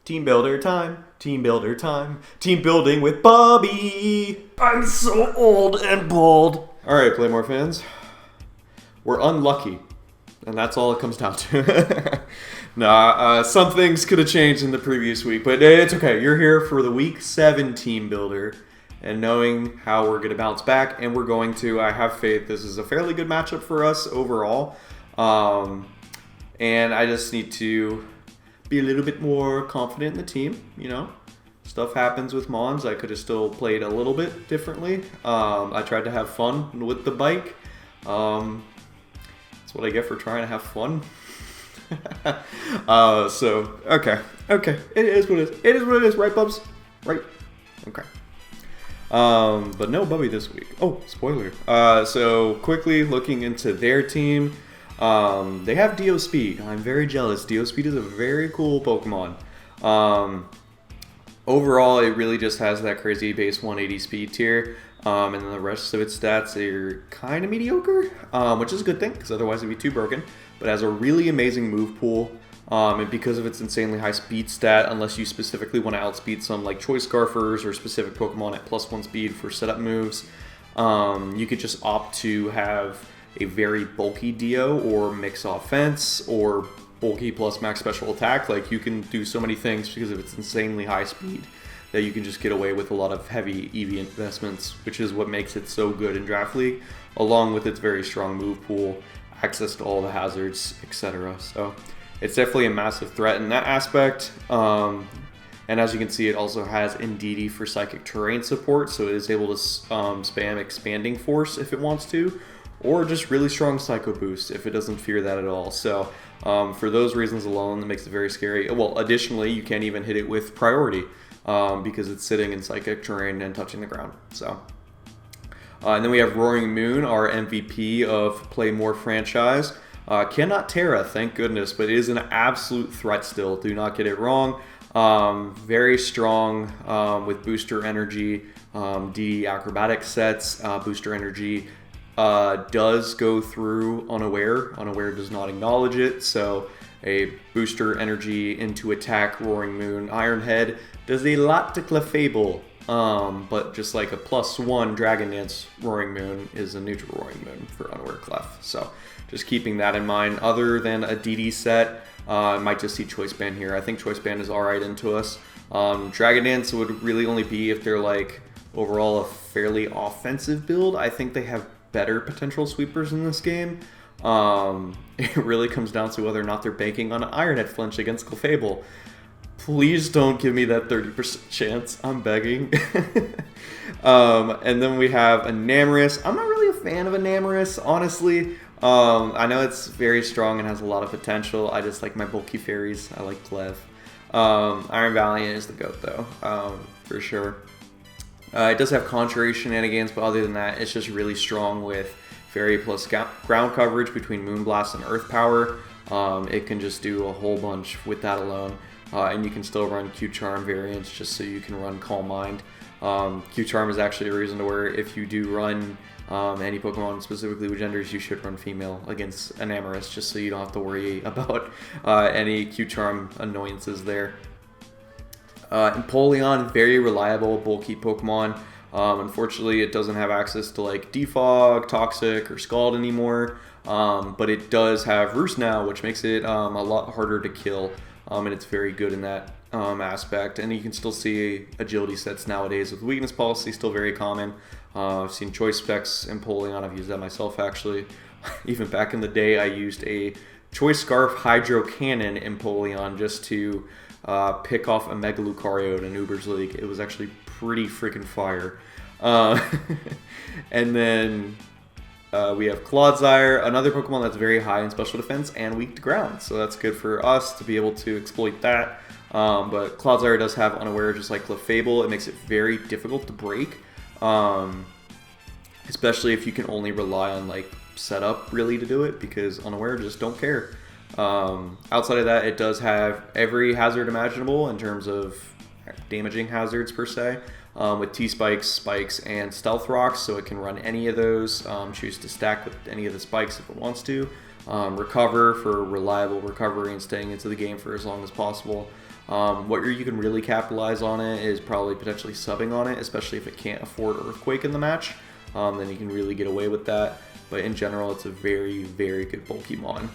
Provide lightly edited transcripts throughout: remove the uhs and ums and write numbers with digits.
Team builder time, team builder time, team building with Bobby. I'm so old and bald. All right, Playmore fans, we're unlucky, and that's all it comes down to. Some things could have changed in the previous week, but it's okay. You're here for the Week 7 team builder, and knowing how we're going to bounce back, and we're going to, I have faith, this is a fairly good matchup for us overall. And I just need to be a little bit more confident in the team, you know. Stuff happens with Mons. I could have still played a little bit differently. I tried to have fun with the bike. That's what I get for trying to have fun. Okay. It is what it is. It is what it is, right, Bubs? Right? Okay. But no Bubby this week. Oh, spoiler. So quickly looking into their team. They have Dio Speed. I'm very jealous. Dio Speed is a very cool Pokemon. Overall, it really just has that crazy base 180 speed tier. And then the rest of its stats are kind of mediocre, which is a good thing because otherwise it'd be too broken. But it has a really amazing move pool. And because of its insanely high speed stat, unless you specifically want to outspeed some like Choice Scarfers or specific Pokemon at +1 speed for setup moves, you could just opt to have a very bulky Dio or mix offense or bulky plus max special attack. Like, you can do so many things because of its insanely high speed that you can just get away with a lot of heavy EV investments, which is what makes it so good in Draft League, along with its very strong move pool, access to all the hazards, etc. So it's definitely a massive threat in that aspect. And as you can see, it also has Indeedee for Psychic Terrain support, so it is able to spam Expanding Force if it wants to, or just really strong Psycho Boost if it doesn't fear that at all. So for those reasons alone, it makes it very scary. Well, additionally, you can't even hit it with Priority because it's sitting in Psychic Terrain and touching the ground. So, and then we have Roaring Moon, our MVP of Play More franchise. Cannot Terra, thank goodness, but it is an absolute threat still. Do not get it wrong. Very strong with Booster Energy, DD Acrobatic sets, Booster Energy does go through Unaware. Unaware does not acknowledge it, so a Booster Energy into attack Roaring Moon Iron Head does a lot to Clefable, but just like a +1 Dragon Dance Roaring Moon is a neutral Roaring Moon for Unaware Clef. So just keeping that in mind. Other than a DD set, I might just see Choice Band here. I think Choice Band is alright into us. Dragon Dance would really only be if they're like overall a fairly offensive build. I think they have better potential sweepers in this game. It really comes down to whether or not they're banking on an Iron Head flinch against Clefable. Please don't give me that 30% chance. I'm begging. And then we have Enamorus. I'm not really a fan of Enamorus, honestly. I know it's very strong and has a lot of potential. I just like my bulky fairies. I like Clef. Iron Valiant is the GOAT though, for sure. It does have contrary shenanigans, but other than that, it's just really strong with fairy plus ground coverage between Moonblast and Earth Power. It can just do a whole bunch with that alone. And you can still run Q-Charm variants just so you can run Calm Mind. Q-Charm is actually a reason to where if you do run any Pokemon specifically with genders, you should run female against Enamorus just so you don't have to worry about any Q-Charm annoyances there. Empoleon, very reliable, bulky Pokemon. Unfortunately, it doesn't have access to like Defog, Toxic, or Scald anymore. But it does have Roost now, which makes it a lot harder to kill. And it's very good in that aspect. And you can still see agility sets nowadays with weakness policy, still very common. I've seen Choice Specs Empoleon. I've used that myself actually. Even back in the day, I used a Choice Scarf Hydro Cannon Empoleon just to pick off a Mega Lucario in an Uber's League. It was actually pretty freaking fire. And then we have Clodsire, another Pokemon that's very high in special defense and weak to ground. So that's good for us to be able to exploit that. But Clodsire does have Unaware just like Clefable. It makes it very difficult to break. Especially if you can only rely on like setup really to do it, because Unaware just don't care. Outside of that, it does have every hazard imaginable in terms of damaging hazards per se, with T-Spikes, Spikes, and Stealth Rocks, so it can run any of those, choose to stack with any of the Spikes if it wants to. Recover for reliable recovery and staying into the game for as long as possible. What you can really capitalize on it is probably potentially subbing on it, especially if it can't afford Earthquake in the match. Then you can really get away with that. But in general, it's a very, very good bulky mon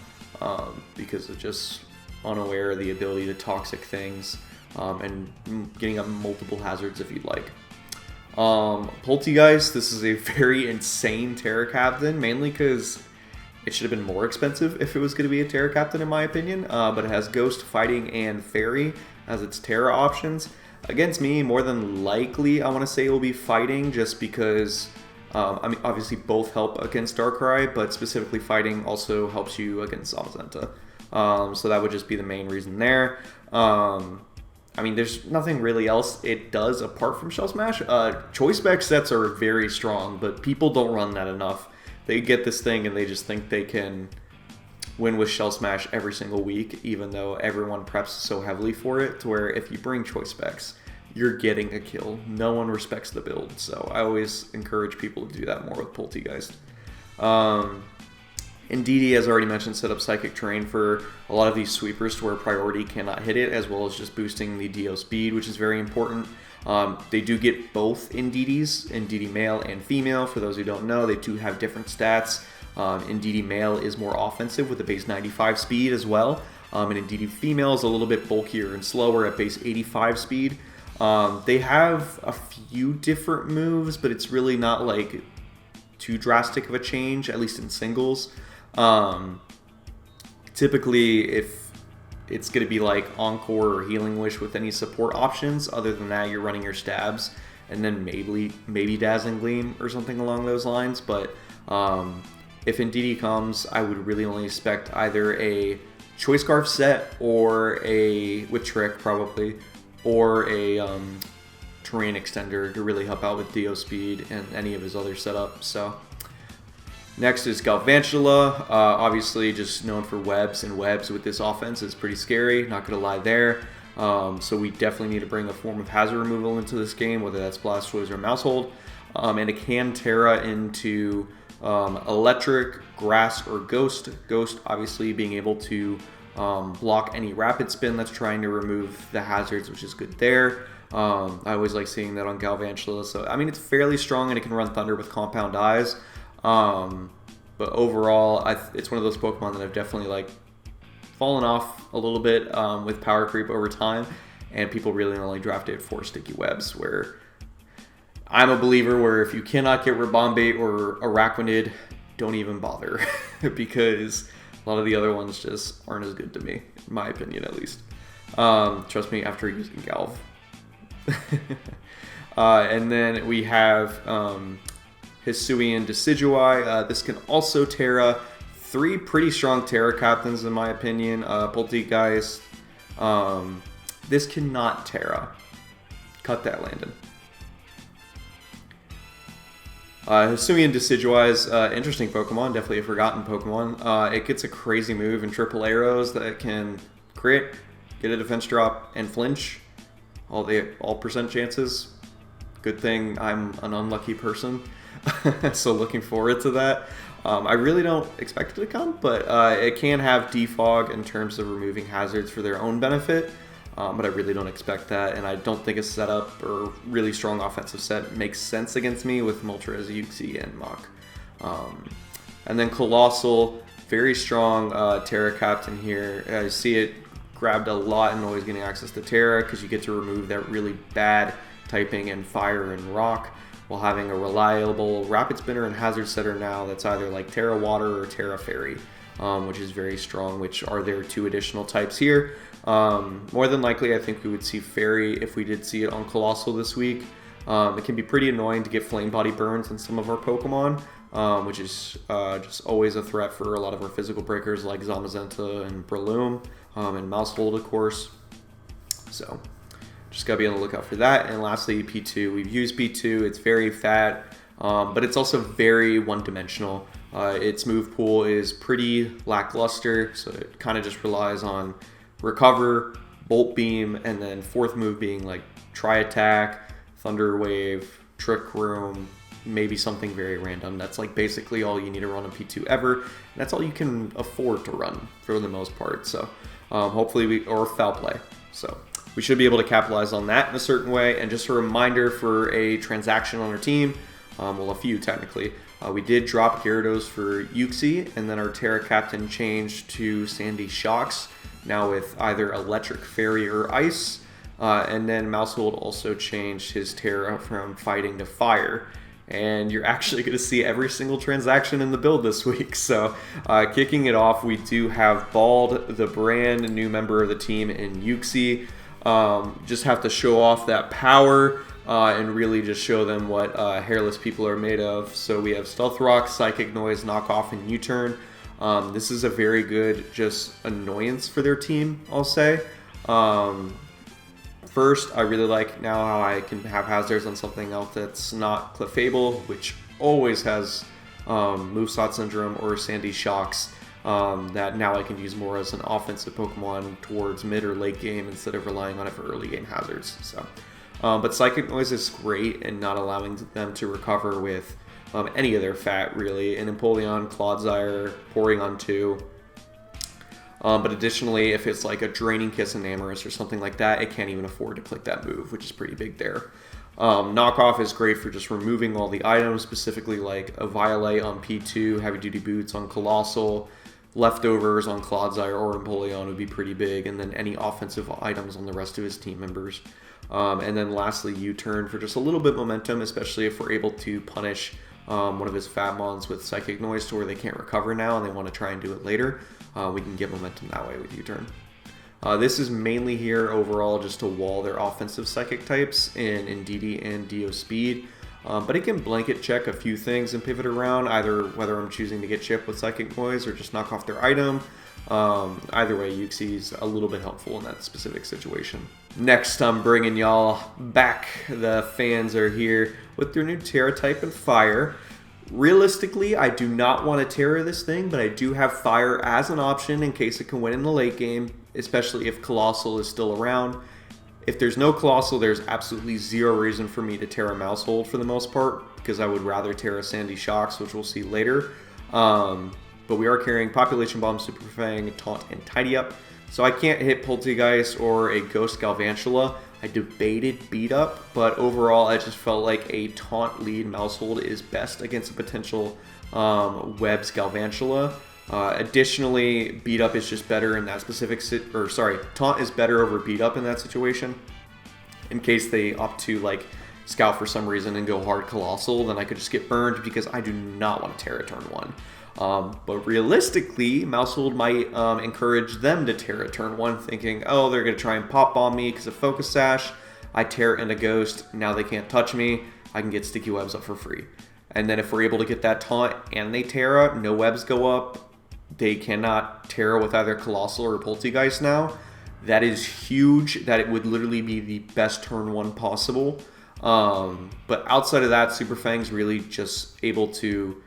because of just unaware of the ability to toxic things and getting up multiple hazards if you'd like. Poltegeist, this is a very insane Terra Captain, mainly because it should have been more expensive if it was going to be a Terra Captain, in my opinion. But it has Ghost, Fighting, and Fairy as its Terra options. Against me, more than likely, I want to say it will be Fighting, just because, I mean, obviously both help against Darkrai, but specifically Fighting also helps you against Zamazenta. So that would just be the main reason there. I mean, there's nothing really else it does apart from Shell Smash. Choice Spec sets are very strong, but people don't run that enough. They get this thing and they just think they can win with Shell Smash every single week, even though everyone preps so heavily for it, to where if you bring Choice Specs, you're getting a kill. No one respects the build, so I always encourage people to do that more with Poltegeist. Indeedee, as already mentioned, set up Psychic Terrain for a lot of these sweepers to where priority cannot hit it, as well as just boosting the DO speed, which is very important. They do get both Indeedees, Indeedee male and female. For those who don't know, they do have different stats. Indeedee male is more offensive with a base 95 speed as well, and Indeedee female is a little bit bulkier and slower at base 85 speed. They have a few different moves, but it's really not like too drastic of a change, at least in singles. Typically, if it's going to be like Encore or Healing Wish with any support options, other than that, you're running your stabs, and then maybe Dazzling Gleam or something along those lines. But if Indeedee comes, I would really only expect either a Choice Scarf set or with Trick probably, or a Terrain Extender to really help out with DO speed and any of his other setups. So next is Galvantula, obviously just known for webs, and webs with this offense is pretty scary, not going to lie there. So we definitely need to bring a form of hazard removal into this game, whether that's Blastoise or Mousehold. And it can Terra into Electric, Grass, or Ghost. Ghost obviously being able to block any Rapid Spin that's trying to remove the hazards, which is good there. I always like seeing that on Galvantula. So, I mean, it's fairly strong and it can run Thunder with Compound Eyes. But overall, it's one of those Pokemon that I've definitely like fallen off a little bit with power creep over time, and people really only draft it for Sticky Webs, where I'm a believer where if you cannot get Ribombay or Araquanid, don't even bother, because a lot of the other ones just aren't as good to me, in my opinion at least. Trust me, after using Galv. And then we have Hisuian Decidueye. This can also Terra. 3 pretty strong Terra Captains in my opinion. Poltegeist. This cannot Terra. Cut that, Landon. Hisuian Decidueye is interesting Pokemon, definitely a forgotten Pokemon. It gets a crazy move in triple arrows that can crit, get a defense drop, and flinch. All percent chances. Good thing I'm an unlucky person. So looking forward to that. I really don't expect it to come, but it can have defog in terms of removing hazards for their own benefit. But I really don't expect that, and I don't think a setup or really strong offensive set makes sense against me with Moltres, Uxie, and Mach. And then Colossal, very strong Terra Captain here. I see it grabbed a lot and always getting access to Terra because you get to remove that really bad typing in Fire and Rock, while having a reliable Rapid Spinner and Hazard Setter now that's either like Terra Water or Terra Fairy, which is very strong, which are their 2 additional types here. More than likely, I think we would see Fairy if we did see it on Colossal this week. It can be pretty annoying to get Flame Body burns on some of our Pokemon, which is just always a threat for a lot of our physical breakers like Zamazenta and Breloom, and Mousehold, of course. So just gotta be on the lookout for that. And lastly, P2. We've used P2. It's very fat, but it's also very one-dimensional. Its move pool is pretty lackluster, so it kind of just relies on Recover, Bolt Beam, and then 4th move being like Tri-Attack, Thunder Wave, Trick Room, maybe something very random. That's like basically all you need to run on P2 ever. And that's all you can afford to run for the most part. So hopefully or foul play. So we should be able to capitalize on that in a certain way. And just a reminder for a transaction on our team, well, a few technically. We did drop Gyarados for Uxie, and then our Terra Captain changed to Sandy Shocks, now with either Electric Fairy or Ice. And then Mousehold also changed his Terra from Fighting to Fire. And you're actually going to see every single transaction in the build this week. So kicking it off, we do have Bald, the brand new member of the team in Uxie. Just have to show off that power and really just show them what hairless people are made of. So we have Stealth Rock, Psychic Noise, Knockoff, and U-Turn. This is a very good just annoyance for their team, I'll say. First, I really like now how I can have Hazards on something else that's not Clefable, which always has Moveslot Syndrome or Sandy Shocks, that now I can use more as an offensive Pokemon towards mid or late game instead of relying on it for early game hazards. So, but Psychic Noise is great in not allowing them to recover with any of their fat, really. And Empoleon, Clodsire, Porygon 2. But additionally, if it's like a Draining Kiss and Amorous or something like that, it can't even afford to click that move, which is pretty big there. Knockoff is great for just removing all the items, specifically like a Violet on P2, Heavy Duty Boots on Colossal, Leftovers on Clodsire or Empoleon would be pretty big, and then any offensive items on the rest of his team members. And then lastly, U-Turn for just a little bit momentum, especially if we're able to punish one of his Fatmons with Psychic Noise to where they can't recover now and they want to try and do it later. We can get momentum that way with U-Turn. This is mainly here overall just to wall their offensive Psychic types in Indeedee and Dio Speed. But it can blanket check a few things and pivot around, either whether I'm choosing to get chipped with Psychic Noise or just knock off their item. Either way, Uxie's a little bit helpful in that specific situation. Next, I'm bringing y'all back. The fans are here with their new Terra type and Fire. Realistically, I do not want to Terra this thing, but I do have Fire as an option in case it can win in the late game, especially if Colossal is still around. If there's no Colossal, there's absolutely zero reason for me to Terra Mousehold for the most part, because I would rather Terra Sandy Shocks, which we'll see later. But we are carrying Population Bomb, Super Fang, Taunt, and Tidy Up. So I can't hit Poltegeist or a Ghost Galvantula. I debated Beat Up, but overall I just felt like a Taunt lead Mousehold is best against a potential Webs Galvantula. Additionally, Beat Up is just better in that specific Taunt is better over Beat Up in that situation. In case they opt to like Scout for some reason and go hard Colossal, then I could just get burned because I do not want to Terra turn 1. But realistically, Mousehold might encourage them to Terra turn 1, thinking, oh, they're going to try and pop bomb me because of Focus Sash. I Terra into Ghost, now they can't touch me. I can get Sticky Webs up for free. And then if we're able to get that Taunt and they Terra, no Webs go up. They cannot Terra with either Colossal or Poltegeist now. That is huge. That it would literally be the best turn 1 possible. But outside of that, Super Fang's really just able to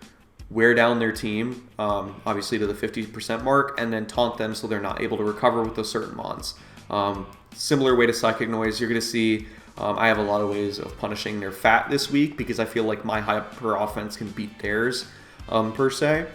wear down their team, obviously to the 50% mark, and then taunt them so they're not able to recover with those certain mons. Similar way to Psychic Noise, you're going to see I have a lot of ways of punishing their fat this week because I feel like my hyper offense can beat theirs per se.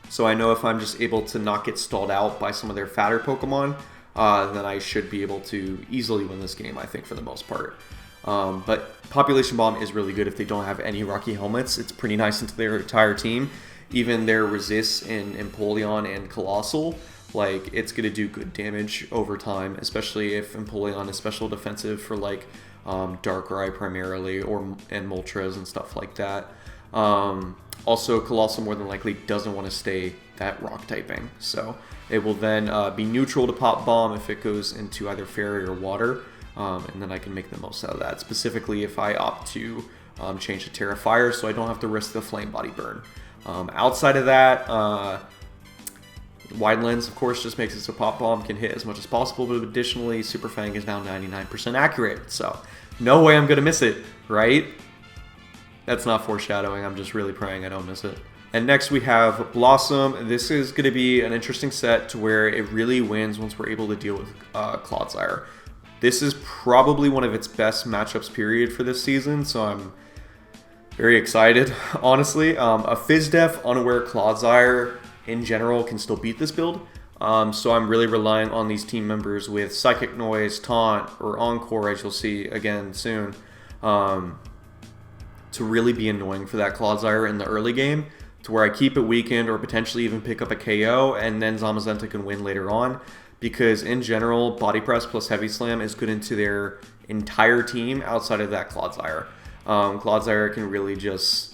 So I know if I'm just able to not get stalled out by some of their fatter Pokemon, then I should be able to easily win this game, I think, for the most part. But Population Bomb is really good if they don't have any Rocky Helmets. It's pretty nice into their entire team. Even their resists in Empoleon and Colossal, like, it's going to do good damage over time, especially if Empoleon is special defensive for, like, Darkrai primarily, and Moltres and stuff like that. Also, Colossal more than likely doesn't want to stay that rock typing, so it will then be neutral to Pop Bomb if it goes into either Fairy or Water. And then I can make the most out of that, specifically if I opt to change to Terra Fire so I don't have to risk the Flame Body burn. Outside of that, Wide Lens, of course, just makes it so Pop Bomb can hit as much as possible, but additionally, Super Fang is now 99% accurate, so no way I'm going to miss it, right? That's not foreshadowing, I'm just really praying I don't miss it. And next we have Blossom. This is going to be an interesting set to where it really wins once we're able to deal with Clodsire. This is probably one of its best matchups period for this season, so I'm Very excited, honestly. A FizzDef Unaware Clodsire in general can still beat this build. So I'm really relying on these team members with Psychic Noise, Taunt, or Encore, as you'll see again soon, to really be annoying for that Clodsire in the early game, to where I keep it weakened or potentially even pick up a KO, and then Zamazenta can win later on. Because in general, Body Press plus Heavy Slam is good into their entire team outside of that Clodsire. Clodsire can really just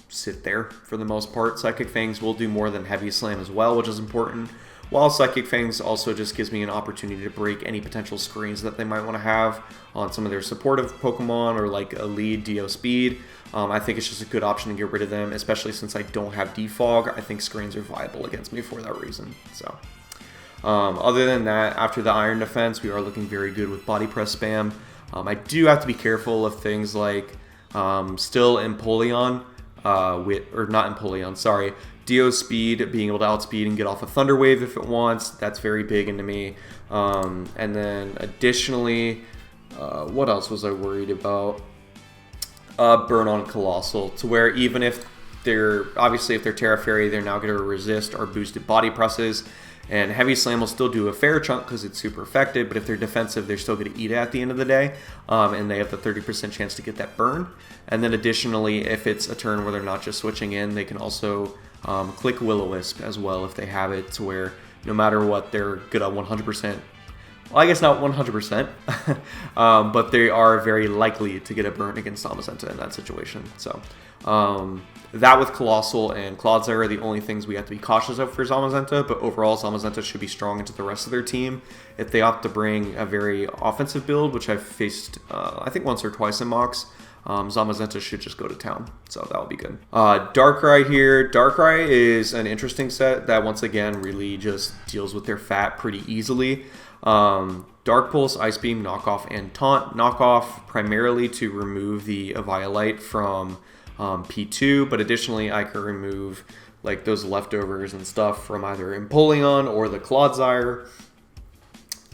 sit there for the most part. Psychic Fangs will do more than Heavy Slam as well, which is important. While Psychic Fangs also just gives me an opportunity to break any potential screens that they might want to have on some of their supportive Pokemon or like a lead Dio Speed. I think it's just a good option to get rid of them, especially since I don't have Defog. I think screens are viable against me for that reason. So, other than that, after the Iron Defense, we are looking very good with Body Press spam. I do have to be careful of things like still Empoleon, Dio Speed, being able to outspeed and get off a Thunder Wave if it wants. That's very big into me. And then additionally, what else was I worried about? Burn on Colossal, to where even if they're Terra Fairy, they're now going to resist our boosted body presses. And Heavy Slam will still do a fair chunk because it's super effective, but if they're defensive, they're still going to eat it at the end of the day, and they have the 30% chance to get that burn. And then additionally, if it's a turn where they're not just switching in, they can also click Will-O-Wisp as well if they have it, to where no matter what, they're good at 100%. Well, I guess not 100%, but they are very likely to get a burn against Zamazenta in that situation. So that with Colossal and Clodsire are the only things we have to be cautious of for Zamazenta, but overall Zamazenta should be strong into the rest of their team. If they opt to bring a very offensive build, which I've faced I think once or twice in mocks, Zamazenta should just go to town, so that will be good. Darkrai here. Darkrai is an interesting set that once again really just deals with their fat pretty easily. Dark Pulse, Ice Beam, Knockoff, and Taunt. Knockoff primarily to remove the Eviolite from P2, but additionally I can remove like those leftovers and stuff from either Empoleon or the Clodsire,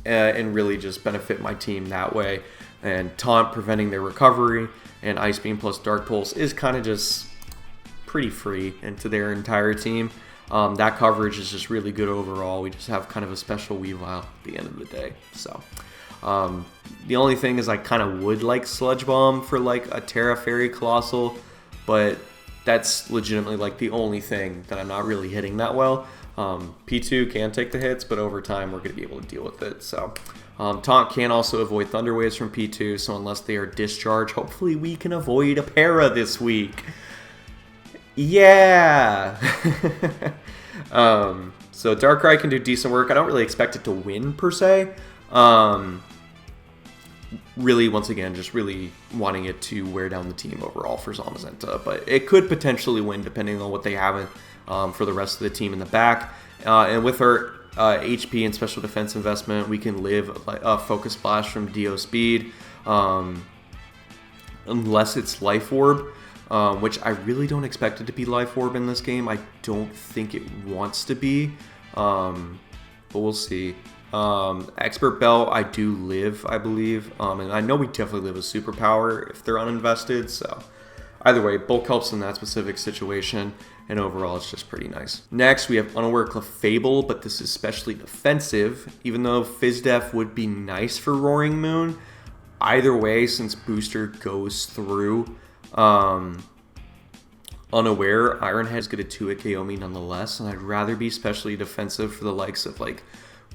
and really just benefit my team that way. And Taunt preventing their recovery, and Ice Beam plus Dark Pulse is kind of just pretty free into their entire team. That coverage is just really good overall. We just have kind of a special Weavile at the end of the day. So the only thing is I kind of would like Sludge Bomb for like a Terra Fairy Colossal, but that's legitimately like the only thing that I'm not really hitting that well. P2 can take the hits, but over time we're going to be able to deal with it. So Taunt can also avoid Thunder Waves from P2, so unless they are discharged, hopefully we can avoid a Para this week. Yeah! So Darkrai can do decent work. I don't really expect it to win per se. Really, once again, just really wanting it to wear down the team overall for Zamazenta, but it could potentially win depending on what they have for the rest of the team in the back. And with our HP and special defense investment, we can live a Focus Blast from Dio Speed, unless it's Life Orb, which I really don't expect it to be Life Orb in this game. I don't think it wants to be, but we'll see. Expert Belt, I do live, I believe, and I know we definitely live a superpower if they're uninvested, so either way, bulk helps in that specific situation, and overall it's just pretty nice. Next, we have Unaware Clefable, but this is especially defensive, even though FizzDef would be nice for Roaring Moon. Either way, since Booster goes through Unaware, Iron Head's going to 2-hit KO me nonetheless, and I'd rather be specially defensive for the likes of like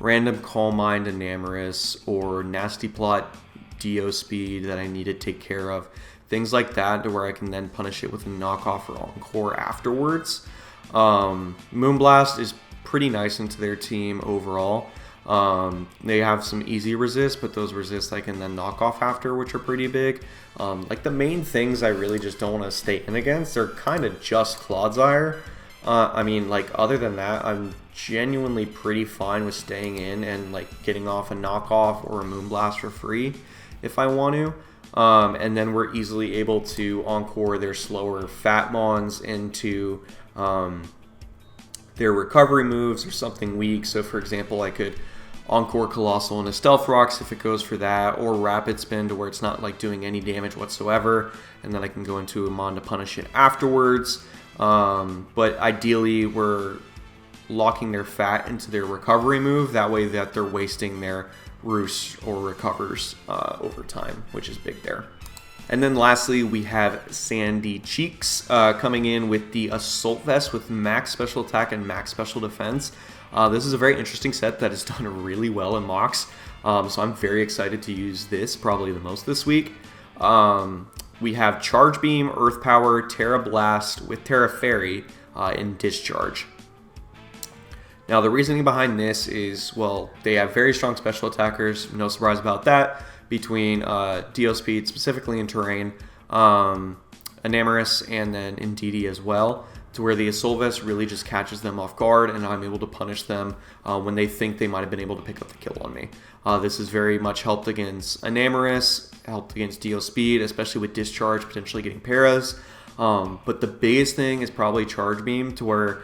Random Calm Mind Enamorus or Nasty Plot Dio Speed that I need to take care of. Things like that, to where I can then punish it with a knockoff or encore afterwards. Moonblast is pretty nice into their team overall. They have some easy resists, but those resists I can then knock off after, which are pretty big. Like the main things I really just don't want to stay in against are kind of just Clodsire. I mean, like other than that, I'm genuinely pretty fine with staying in and like getting off a knockoff or a Moonblast for free if I want to. And then we're easily able to encore their slower Fatmons into their recovery moves or something weak. So for example, I could Encore Colossal into Stealth Rocks if it goes for that, or Rapid Spin to where it's not like doing any damage whatsoever, and then I can go into Amon to punish it afterwards. But ideally, we're locking their fat into their recovery move, that way that they're wasting their roost or recovers over time, which is big there. And then lastly, we have Sandy Cheeks coming in with the Assault Vest with max special attack and max special defense. This is a very interesting set that has done really well in mocks, so I'm very excited to use this probably the most this week. We have Charge Beam, Earth Power, Terra Blast with Terra Fairy in Discharge. Now the reasoning behind this is, well, they have very strong special attackers, no surprise about that, between Dio Speed, specifically in Terrain, Enamorous, and then Indeedee as well, to where the Assault Vest really just catches them off guard, and I'm able to punish them when they think they might have been able to pick up the kill on me. This has very much helped against Enamorous, helped against Dio Speed, especially with Discharge, potentially getting paras. But the biggest thing is probably Charge Beam, to where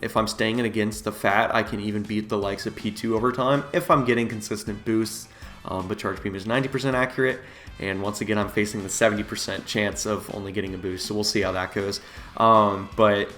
if I'm staying in against the fat, I can even beat the likes of P2 over time if I'm getting consistent boosts. But Charge Beam is 90% accurate, and once again I'm facing the 70% chance of only getting a boost, so we'll see how that goes. But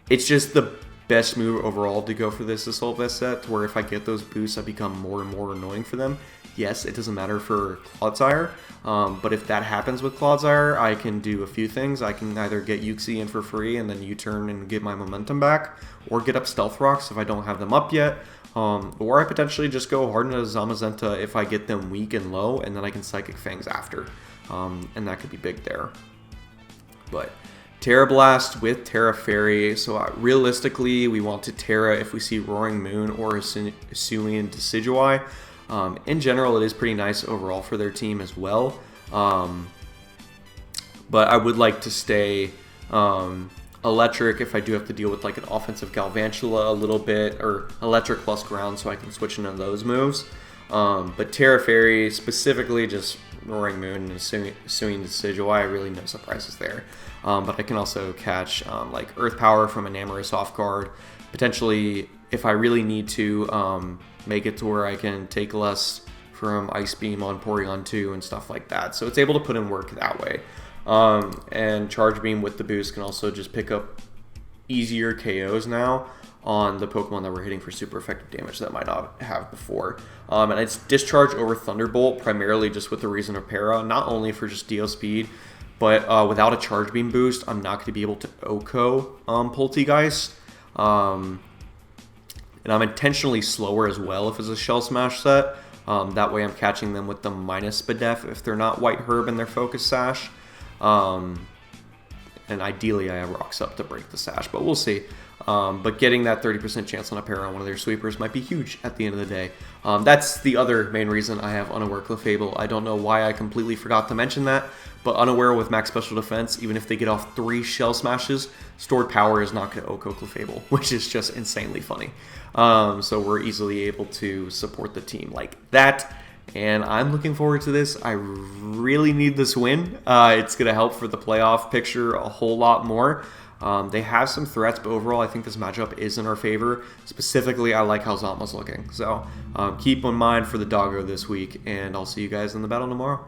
it's just the best move overall to go for this Assault Vest set, to where if I get those boosts I become more and more annoying for them. Yes, it doesn't matter for Clodsire, but if that happens with Clodsire, I can do a few things. I can either get Yuxi in for free and then U-turn and get my momentum back, or get up Stealth Rocks if I don't have them up yet. Or I potentially just go hard into Zamazenta if I get them weak and low, and then I can Psychic Fangs after. And that could be big there. But Terra Blast with Terra Fairy. So realistically, we want to Terra if we see Roaring Moon or Hisuian Decidueye. In general, it is pretty nice overall for their team as well. But I would like to stay Electric if I do have to deal with like an offensive Galvantula a little bit, or Electric plus Ground, so I can switch into those moves. But Terra Fairy, specifically just Roaring Moon and Hisuian Decidueye, really no surprises there. But I can also catch like Earth Power from Enamorous off guard. Potentially, if I really need to, make it to where I can take less from Ice Beam on Porygon 2 and stuff like that. So it's able to put in work that way. And Charge Beam with the boost can also just pick up easier KOs now on the Pokemon that we're hitting for super effective damage that might not have before. And it's Discharge over Thunderbolt, primarily just with the reason of Para, not only for just Dio Speed, but without a Charge Beam boost, I'm not going to be able to OHKO Poltegeist. And I'm intentionally slower as well if it's a Shell Smash set. That way I'm catching them with the minus Spadef if they're not White Herb in their Focus Sash. And ideally I have Rocks up to break the Sash, but we'll see. But getting that 30% chance on a pair on one of their sweepers might be huge at the end of the day. That's the other main reason I have Unaware Clefable. I don't know why I completely forgot to mention that, but Unaware with max special defense, even if they get off 3 Shell Smashes, stored power is not going to OHKO Clefable, which is just insanely funny. So we're easily able to support the team like that. And I'm looking forward to this. I really need this win. It's going to help for the playoff picture a whole lot more. They have some threats, but overall I think this matchup is in our favor. Specifically, I like how Zama's looking. So keep in mind for the doggo this week, and I'll see you guys in the battle tomorrow.